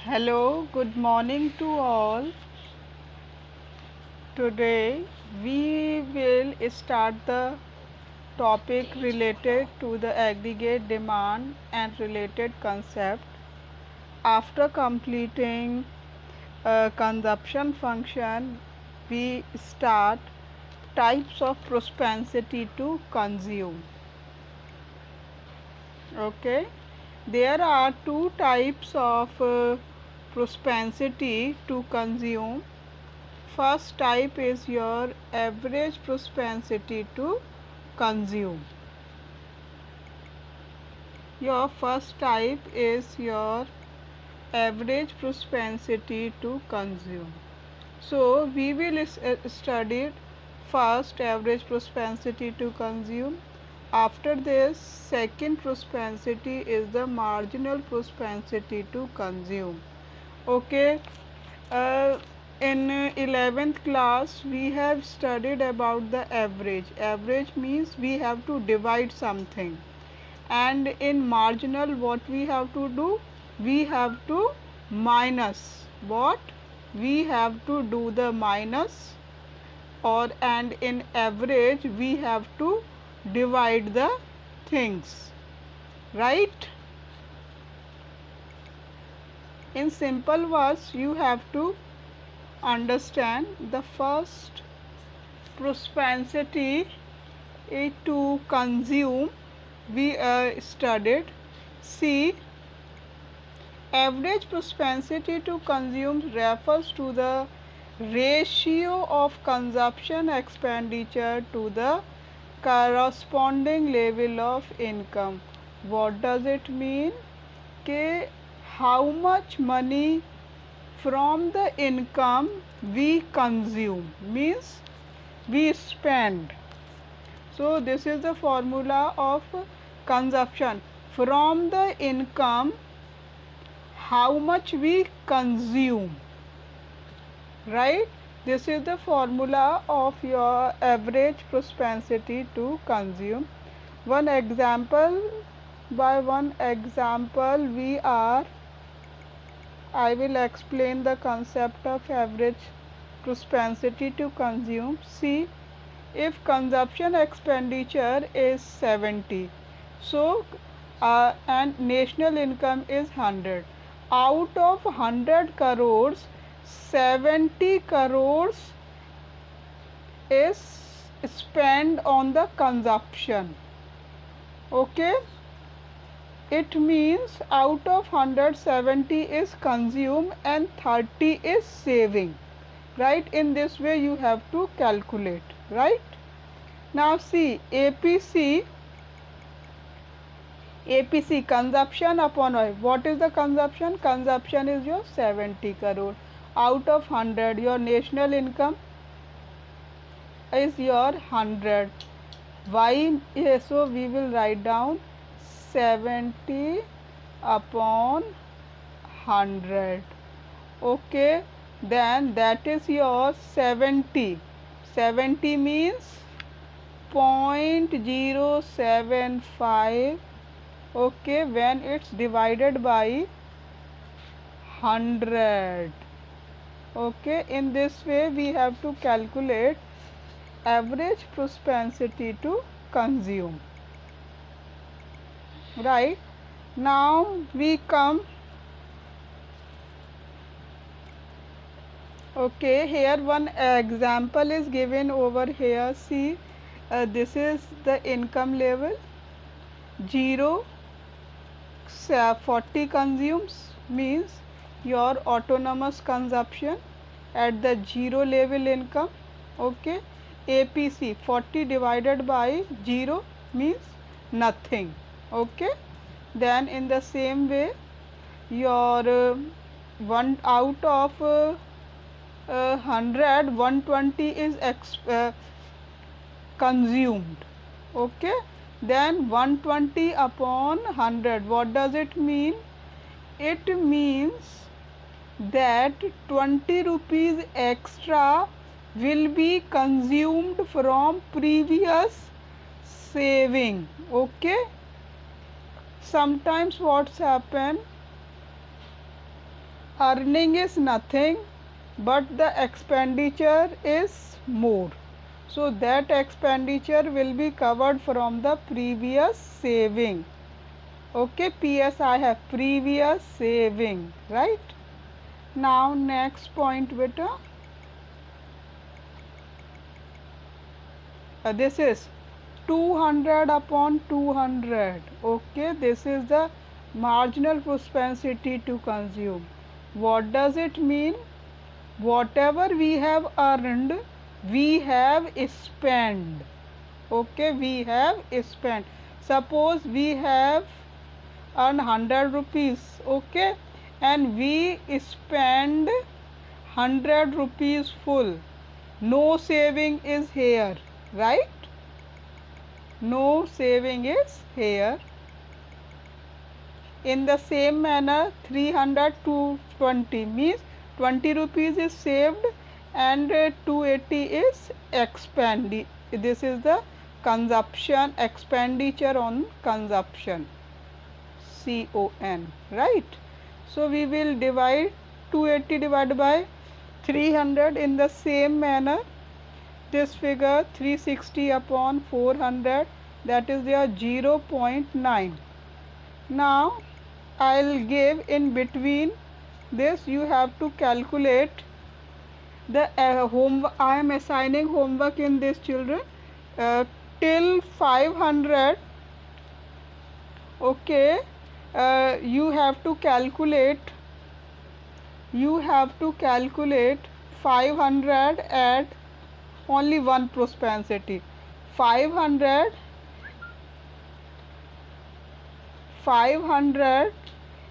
Hello, good morning to all. Today we will start the topic related to the aggregate demand and related concept. After completing a consumption function, we start types of propensity to consume. Okay, there are two types of propensity to consume. First type is your average propensity to consume. Your first type is your average propensity to consume. So we will study first average propensity to consume. After this, second propensity is the marginal propensity to consume. Okay. Uh, in 11th class we have studied about the average. Average means we have to divide something, and in marginal what we have to do? We have to minus. What? We have to do the minus, or and in average we have to divide the things, right? In simple words, you have to understand the first propensity to consume we studied. See, average propensity to consume refers to the ratio of consumption expenditure to the corresponding level of income. What does it mean? Ke how much money from the income we consume, means we spend. So this is the formula of consumption. From the income, how much we consume, right? This is the formula of your average propensity to consume. One example, by one example I will explain the concept of average propensity to consume. See, if consumption expenditure is 70, so and national income is 100, out of 100 crores 70 crores is spent on the consumption. Okay, it means out of 170 is consumed and 30 is saving, right? In this way you have to calculate, right? Now see, APC consumption upon oil. What is the consumption? Consumption is your 70 crore. Out of 100, your national income is your 100. Why? So we will write down 70 upon 100. Okay, then that is your 70. 70 means 0.075. Okay, when it's divided by 100. Okay, in this way we have to calculate average propensity to consume, right? Now we come, okay, here one example is given over here. See, this is the income level. 0 40 consumes, means your autonomous consumption at the 0 level income. Okay, APC 40 divided by 0 means nothing. Okay, then in the same way your one out of 100 120 is consumed. Okay, then 120 upon 100, what does it mean? It means that 20 rupees extra will be consumed from previous saving. Okay, sometimes what's happen, earning is nothing, but the expenditure is more. So that expenditure will be covered from the previous saving. Okay, PS I have previous saving, right? Now next point beta. This is 200 upon 200. Okay, this is the marginal propensity to consume. What does it mean? Whatever we have earned, we have spent. Okay, we have spent. Suppose we have earned 100 rupees. Okay, and we spend 100 rupees full. No saving is here, right? No saving is here. In the same manner, 300 to 20 means 20 rupees is saved and 280 is expended. This is the consumption, expenditure on consumption, CON, right? So we will divide 280 divided by 300 in the same manner. This figure 360 upon 400, that is their 0.9. Now I'll give in between this, you have to calculate the I am assigning homework in this, children, till 500. Okay, you have to calculate 500 at only one propensity. 500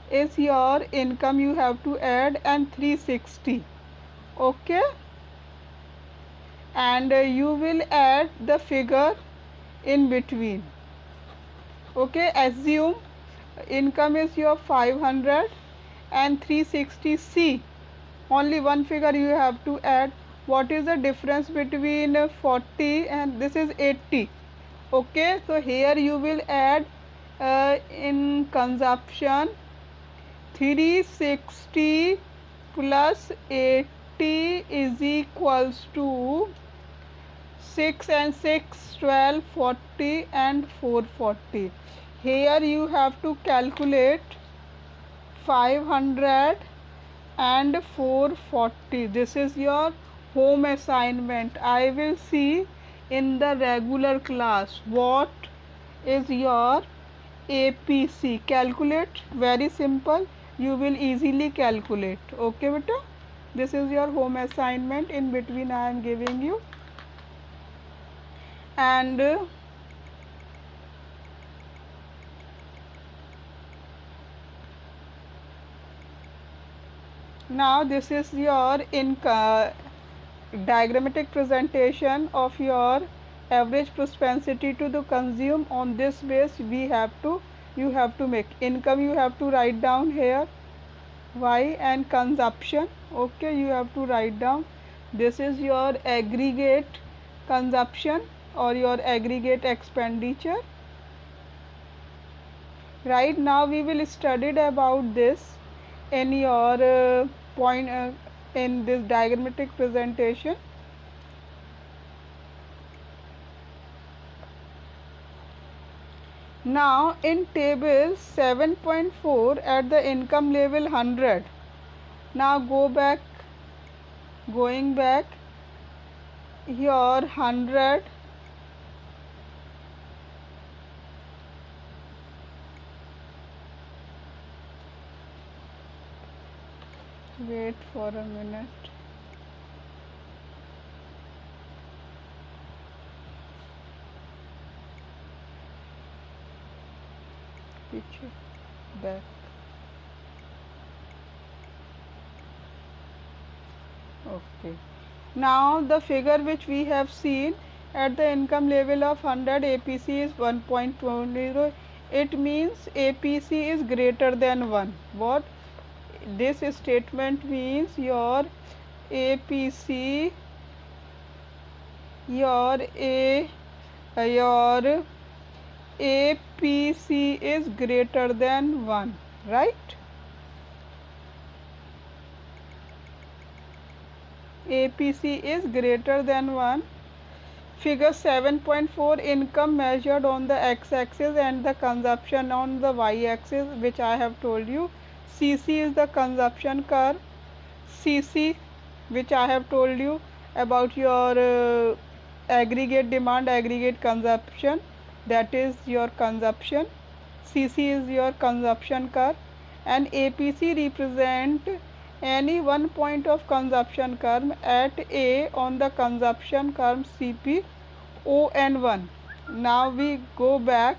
is your income, you have to add, and 360. Okay, and you will add the figure in between. Okay, assume income is your 500 and 360C. Only one figure you have to add. What is the difference between 40 and this is 80? Okay, so here you will add in consumption 360 plus 80 is equals to 6 and 6 12 40 and 440. Here you have to calculate 500 and 440. This is your home assignment. I will see in the regular class what is your APC. Calculate, very simple, you will easily calculate. Okay beta, this is your home assignment. In between I am giving you. And now this is your diagrammatic presentation of your average propensity to the consume. On this base you have to make income, you have to write down here y, and consumption. Okay, you have to write down. This is your aggregate consumption or your aggregate expenditure. Right now we will study about this in your point in this diagrammatic presentation. Now in table 7.4 at the income level 100. Now going back your 100. Wait for a minute. Picture back. Okay. Now the figure which we have seen at the income level of 100, APC is 1.20. It means APC is greater than 1. What this statement means? Your APC, your APC is greater than 1, right? APC is greater than 1. Figure 7.4, income measured on the x-axis and the consumption on the y-axis, which I have told you. CC is the consumption curve. CC, which I have told you about your aggregate demand, aggregate consumption, that is your consumption. CC is your consumption curve, and APC represent any one point of consumption curve at A on the consumption curve CP O and 1. Now we go back.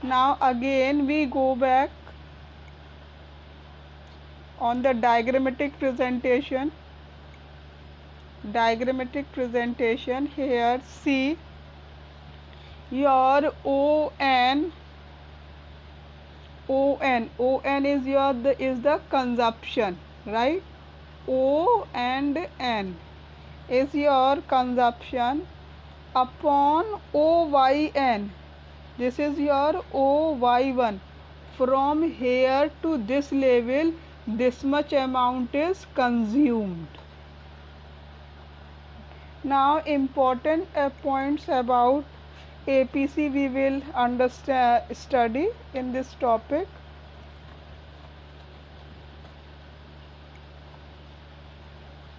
Now again we go back on the diagrammatic presentation. Here see your ON is the consumption, right? O and N is your consumption upon OYN. This is your OY1. From here to this level, this much amount is consumed. Now important points about APC we will study in this topic.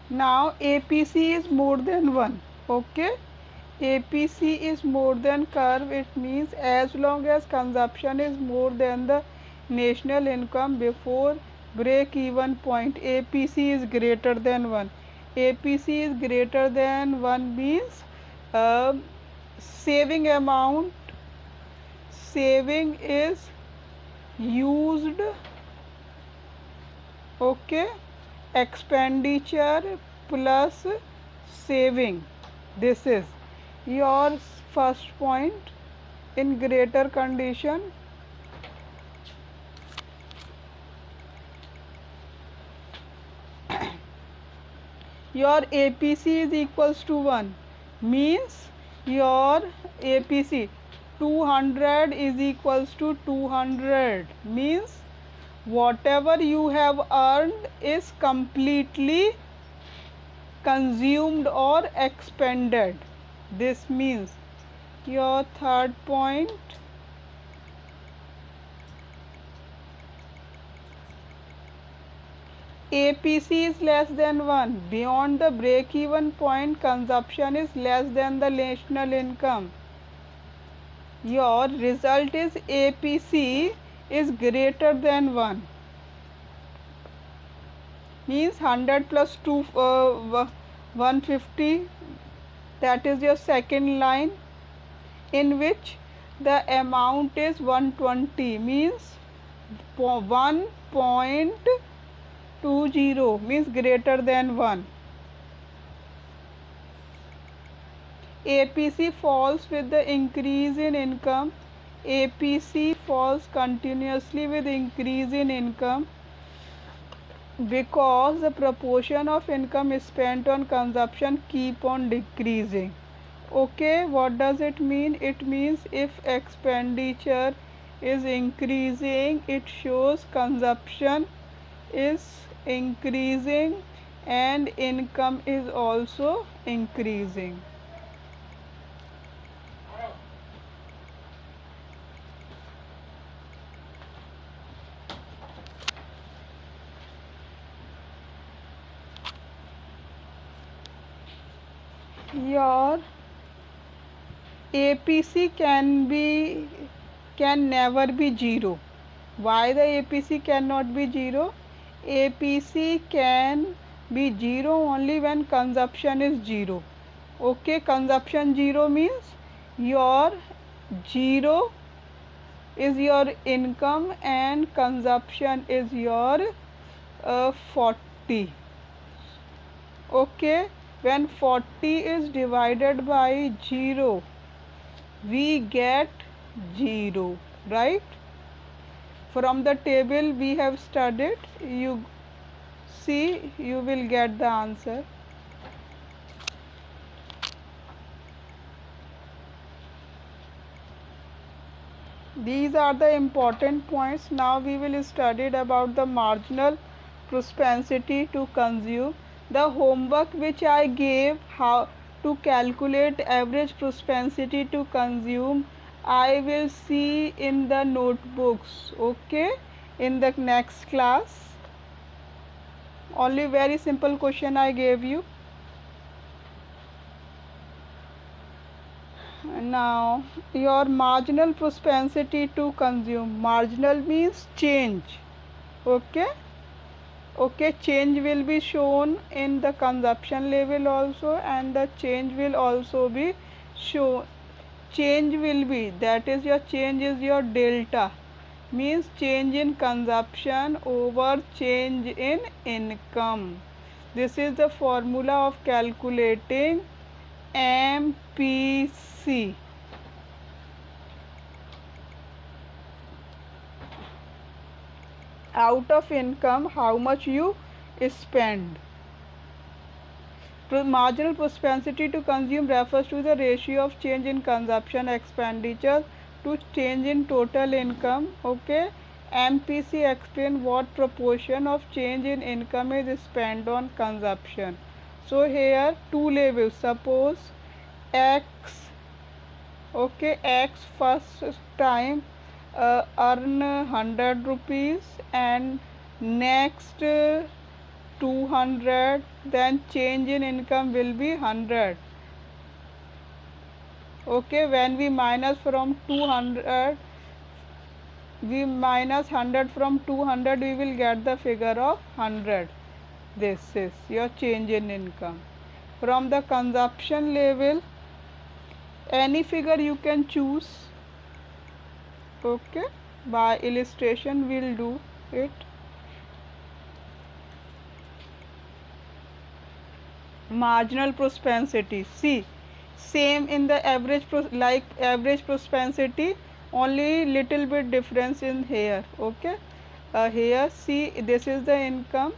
Now APC is more than 1. Okay, APC is more than curve. It means as long as consumption is more than the national income before break even point, APC is greater than 1. APC is greater than 1 means saving is used. Okay, expenditure plus saving. This is your first point in greater condition. Your APC is equals to 1 means your APC 200 is equals to 200 means whatever you have earned is completely consumed or expended. This means your third point, APC is less than 1. Beyond the break-even point, consumption is less than the national income. Your result is APC is greater than 1. Means 100 plus 2, 150. That is your second line, in which the amount is 120. Means 1.20 means greater than 1. APC falls with the increase in income. APC falls continuously with increase in income because the proportion of income spent on consumption keep on decreasing. Okay, what does it mean? It means if expenditure is increasing, it shows consumption is increasing and income is also increasing. Your APC can never be 0. Why the APC cannot be 0? APC can be 0 only when consumption is 0. Okay, consumption 0 means your 0 is your income and consumption is your 40. Okay, when 40 is divided by 0, we get 0, right? From the table we have studied, you see, you will get the answer. These are the important points. Now we will study about the marginal propensity to consume. The homework which I gave, how to calculate average propensity to consume, I will see in the notebooks, okay, in the next class. Only very simple question I gave you. Now your marginal propensity to consume. Marginal means change. Okay. Okay, change will be shown in the consumption level also, and the change will also be shown. Change will be, that is your change is your delta, means change in consumption over change in income. This is the formula of calculating MPC. Out of income, how much you spend. Marginal propensity to consume refers to the ratio of change in consumption expenditure to change in total income. Okay, MPC explain what proportion of change in income is spent on consumption. So here two levels. Suppose X, okay, X first time earn 100 rupees, and next 200, then change in income will be 100. Okay, when we minus from 200, we minus 100 from 200, we will get the figure of 100. This is your change in income. From the consumption level, any figure you can choose. Okay, by illustration we'll do it. Marginal propensity, see, same in the average like average propensity, only little bit difference in here. Okay, here see, this is the income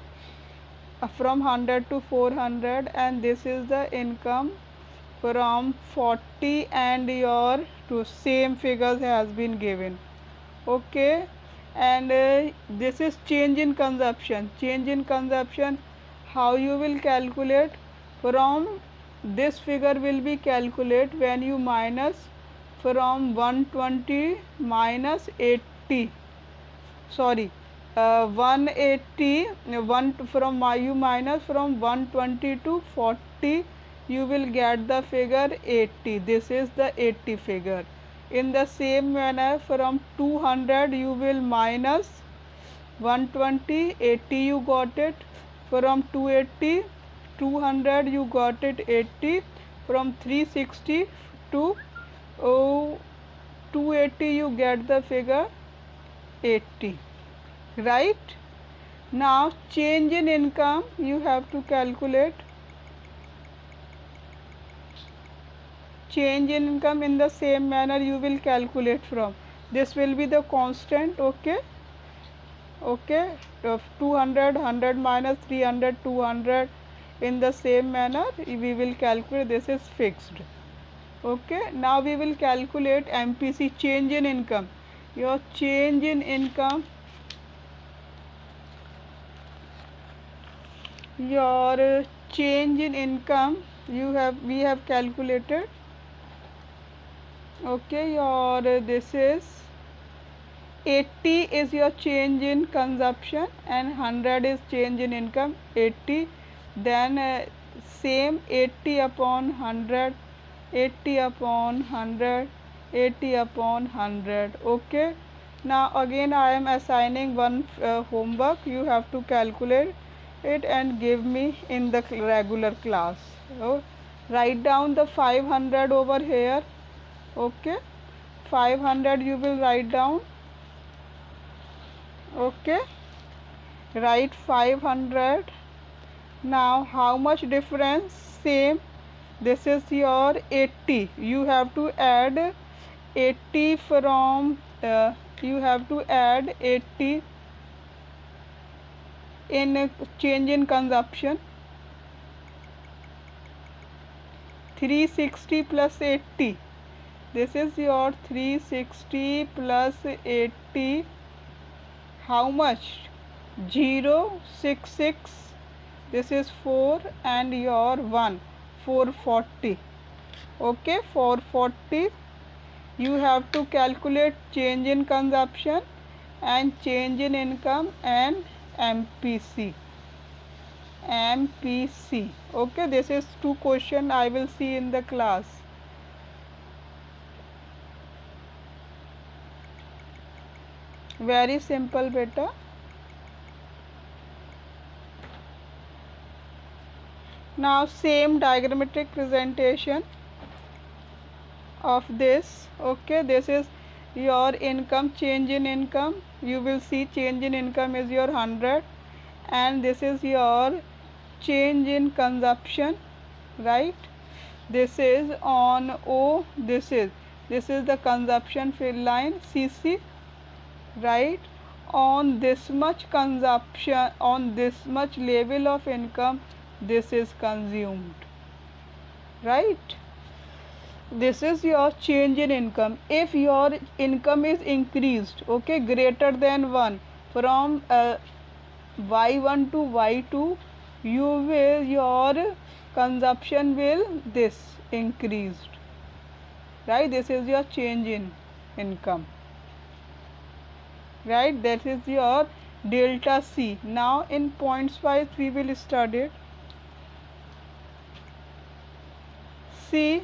from 100 to 400, and this is the income from 40, and your two same figures has been given. Okay, and this is change in consumption. Change in consumption, how you will calculate? From this figure will be calculate when you minus from 120 minus 80, sorry, 180, one from you minus from 120 to 40, you will get the figure 80. This is the 80 figure. In the same manner, from 200 you will minus 120, 80 you got it. From 280, 200 you got it 80. From 360 to 280 you get the figure 80. Right? Now change in income you have to calculate. Change in income in the same manner you will calculate from. This will be the constant. Okay. Okay. 200, 100 minus 300, 200. In the same manner we will calculate. This is fixed. Okay. Now we will calculate MPC, change in income. Your change in income, your change in income we have calculated. Okay, your this is 80 is your change in consumption, and 100 is change in income. 80, then same 80 upon 100, 80 upon 100, 80 upon 100. Okay, now again I am assigning one homework. You have to calculate it and give me in the regular class. So, write down the 500 over here. Okay, 500 you will write down. Okay, write 500. Now how much difference? Same, this is your 80. You have to add 80 from you have to add 80 in change in consumption. 360 plus 80, this is your 360 plus 80, how much? 0, 6, 6, this is 4, and your 1, 440. Okay, 440. You have to calculate change in consumption and change in income and MPC. MPC. Okay, this is two question I will see in the class. Very simple, beta. Now same diagrammatic presentation of this. Okay, this is your income, change in income. You will see change in income is your 100, and this is your change in consumption, right? This is on O, this is the consumption fill line CC, right? On this much consumption, on this much level of income, this is consumed, right? This is your change in income. If your income is increased, okay, greater than 1, from y1 to y2, your consumption will this increased, right? This is your change in income, right? That is your delta C. Now in points wise we will study it. See,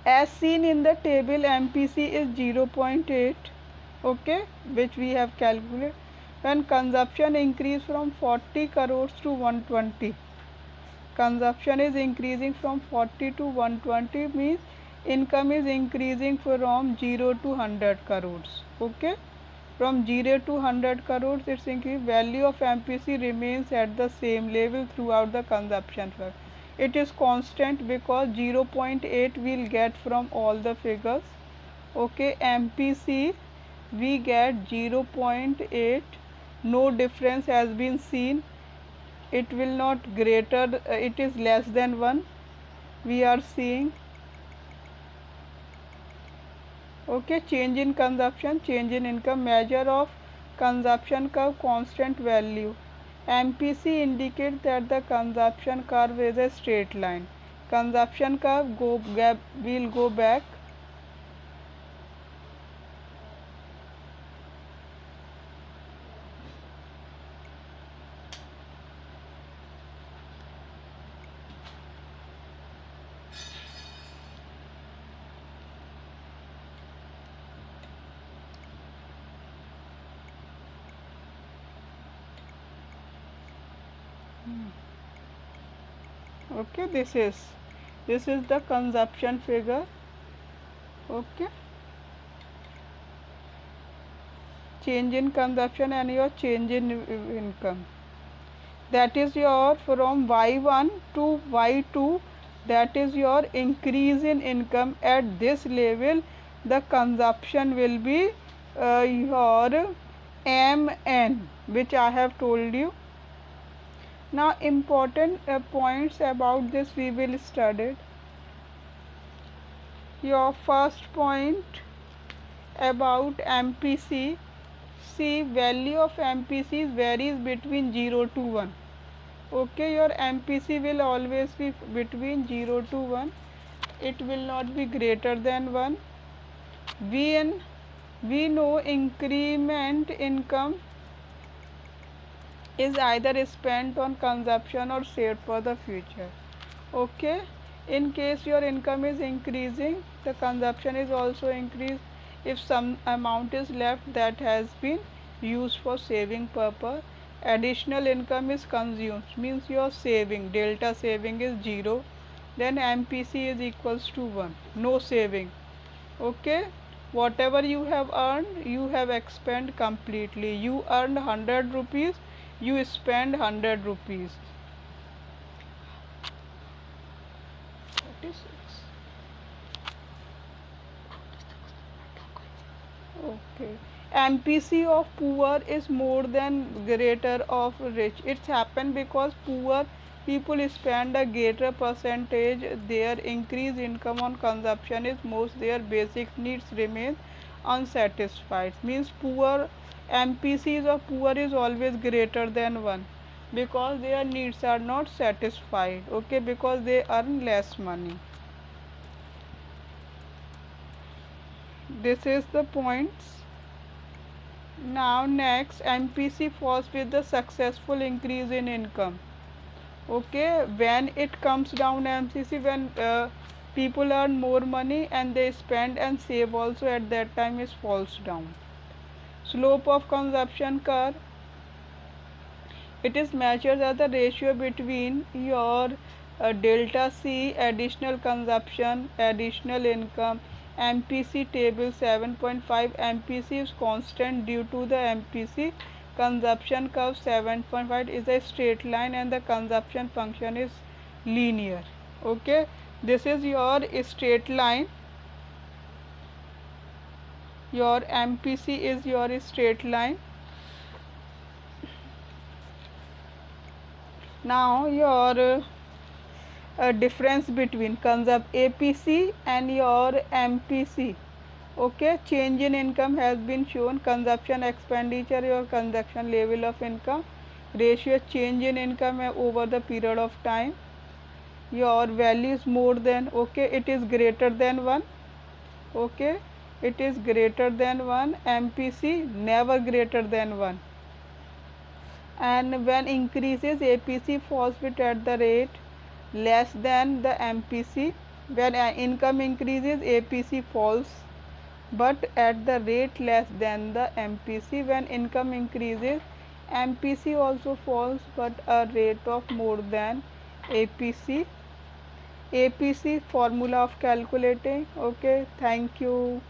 as seen in the table, MPC is 0.8, okay, which we have calculated. When consumption increase from 40 crores to 120, consumption is increasing from 40 to 120, means income is increasing from 0 to 100 crores, okay. From 0 to 100 crores, its increase value of MPC remains at the same level throughout the consumption phase. It is constant because 0.8 we'll get from all the figures. Okay, MPC we get 0.8, no difference has been seen. It will not greater, it is less than 1 we are seeing. Okay, change in consumption, change in income, measure of consumption curve constant value. MPC indicates that the consumption curve is a straight line. Consumption curve will go back. Okay, this is the consumption figure. Okay, change in consumption and your change in income, that is your from y1 to y2, that is your increase in income. At this level the consumption will be your mn, which I have told you. Now important points about this we will study. Your first point about MPC. See, value of MPC varies between 0 to 1. Okay, your MPC will always be between 0 to 1. It will not be greater than 1. We know increment income is either spent on consumption or saved for the future. Okay, in case your income is increasing, the consumption is also increased. If some amount is left, that has been used for saving purpose. Additional income is consumed, means your saving, delta saving is 0, then MPC is equals to 1, no saving. Okay, whatever you have earned, you have expended completely. You earned 100 rupees, you spend 100 rupees. 36. Okay, MPC of poor is more than greater of rich. It's happened because poor people spend a greater percentage, their increased income on consumption is most, their basic needs remain unsatisfied, means poor MPCs of poor is always greater than 1 because their needs are not satisfied, okay, because they earn less money. This is the points. Now next, MPC falls with the successful increase in income. Okay, when it comes down MCC, when people earn more money and they spend and save also, at that time it falls down. Slope of consumption curve, it is measured as the ratio between your delta C, additional consumption, additional income. MPC table 7.5, MPC is constant due to the MPC consumption curve 7.5 is a straight line and the consumption function is linear. Okay, this is your straight line. Your MPC is your straight line. Now your difference between APC and your MPC. Okay, change in income has been shown. Consumption expenditure, your consumption level of income, ratio change in income over the period of time. Your value is more than, okay, it is greater than 1. Okay, it is greater than 1. MPC never greater than 1. And when increases, APC falls with at the rate less than the MPC. When income increases, APC falls but at the rate less than the MPC. When income increases, MPC also falls but a rate of more than APC. APC formula of calculating. Okay, thank you.